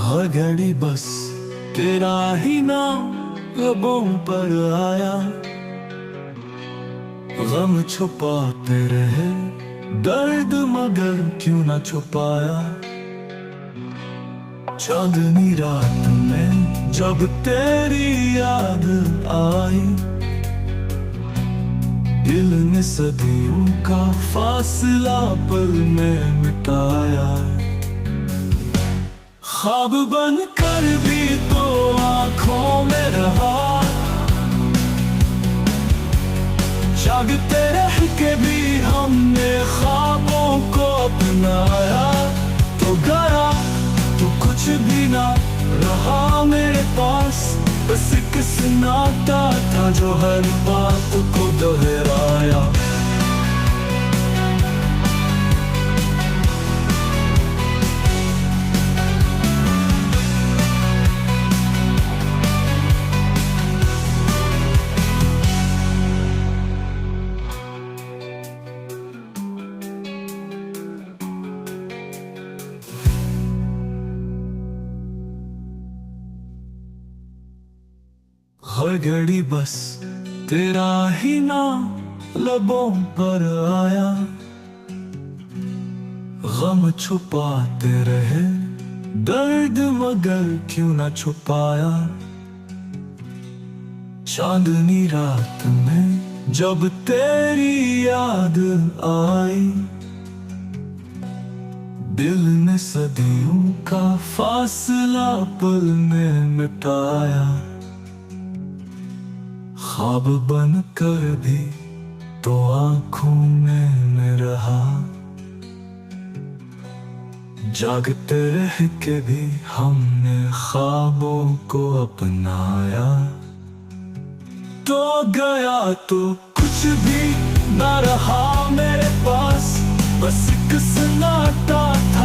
हर घड़ी बस तेरा ही नाम लबों पर आया। गम छुपाते रहे दर्द मगर क्यों ना छुपाया। चांदनी रात में जब तेरी याद आई, दिल ने सदियों का फासला पल में मिटाया। ख्वाब बनकर भी तो आँखों में रहा, जागते रह के भी हमने ख्वाबों को अपनाया। तो गया तो कुछ भी ना रहा मेरे पास, बस एक नाता था जो हर बात को दोहराया। हर घड़ी बस तेरा ही नाम लबों पर आया। गम छुपाते रहे दर्द मगर क्यों ना छुपाया। चांदनी रात में जब तेरी याद आई, दिल ने सदियों का फासला पल में मिटाया। ख्वाब बनकर भी तो आँखों में रहा, जागते रह के भी हमने ख्वाबों को अपनाया। तो गया तो कुछ भी ना रहा मेरे पास, बस एक सन्नाटा था